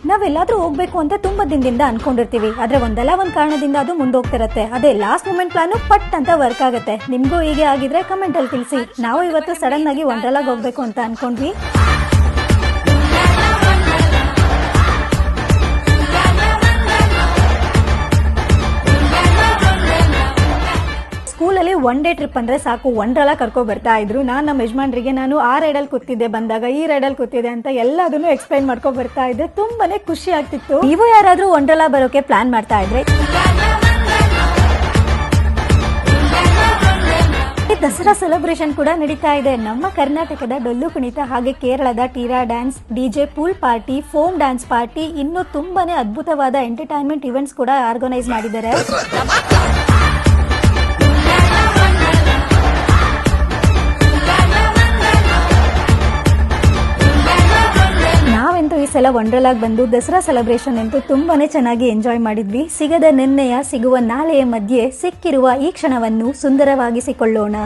ನಾವೆಲ್ಲಾದ್ರೂ ಹೋಗ್ಬೇಕು ಅಂತ ತುಂಬಾ ದಿನದಿಂದ ಅನ್ಕೊಂಡಿರ್ತೀವಿ, ಆದ್ರೆ ಒಂದಲ್ಲ ಒಂದ್ ಕಾರಣದಿಂದ ಅದು ಮುಂದೋಗ್ತಿರತ್ತೆ. ಅದೇ ಲಾಸ್ಟ್ ಮೂಮೆಂಟ್ ಪ್ಲಾನು ಪಟ್ ಅಂತ ವರ್ಕ್ ಆಗುತ್ತೆ. ನಿಮ್ಗೂ ಹೀಗೆ ಆಗಿದ್ರೆ ಕಮೆಂಟ್ ಅಲ್ಲಿ ತಿಳಿಸಿ. ನಾವು ಇವತ್ತು ಸಡನ್ ಆಗಿ ವಂಡರ್ಲಾಗ್ ಹೋಗ್ಬೇಕು ಅಂತ ಅನ್ಕೊಂಡ್ವಿ. ಸ್ಕೂಲಲ್ಲಿ ಒನ್ ಡೇ ಟ್ರಿಪ್ ಅಂದ್ರೆ ಸಾಕು, ವಂಡರ್ಲಾ ಕರ್ಕೊ ಬರ್ತಾ ಇದ್ರು. ನಮ್ಮ ಯಜಮಾನ್ರಿಗೆ ನಾನು ಆ ರೈಡಲ್ಲಿ ಕೂತಿದ್ದೆ, ಬಂದಾಗ ಈ ರೈಡಲ್ಲಿ ಕೂತಿದ್ದೆ ಅಂತ ಎಲ್ಲದನ್ನು ಎಕ್ಸ್ಪ್ಲೈನ್ ಮಾಡ್ಕೊ ಬರ್ತಾ ಇದ್ದೆ. ತುಂಬಾನೇ ಖುಷಿ ಆಗ್ತಿತ್ತು. ನೀವು ಯಾರಾದ್ರೂ ವಂಡರ್ಲಾ ಬರೋಕೆ ಪ್ಲಾನ್ ಮಾಡ್ತಾ ಇದ್ರೆ, ದಸರಾ ಸೆಲೆಬ್ರೇಷನ್ ಕೂಡ ನಡೀತಾ ಇದೆ. ನಮ್ಮ ಕರ್ನಾಟಕದ ಡೊಳ್ಳು ಕುಣಿತ, ಹಾಗೆ ಕೇರಳದ ಟೀರಾ dance, DJ pool party, foam dance party, ಇನ್ನು ತುಂಬಾನೇ ಅದ್ಭುತವಾದ ಎಂಟರ್ಟೈನ್ಮೆಂಟ್ ಇವೆಂಟ್ಸ್ ಕೂಡ ಆರ್ಗನೈಸ್ ಮಾಡಿದ್ದಾರೆ. ನಾವಂತೂ ಈ ಸಲ ವಂಡರ್ಲಾಗ್ ಬಂದು ದಸರಾ ಸೆಲೆಬ್ರೇಷನ್ ಅಂತೂ ತುಂಬಾನೇ ಚೆನ್ನಾಗಿ ಎಂಜಾಯ್ ಮಾಡಿದ್ವಿ. ಸಿಗದ ನಿನ್ನೆಯ ಸಿಗುವ ನಾಳೆಯ ಮಧ್ಯೆ ಸಿಕ್ಕಿರುವ ಈ ಕ್ಷಣವನ್ನು ಸುಂದರವಾಗಿಸಿಕೊಳ್ಳೋಣ.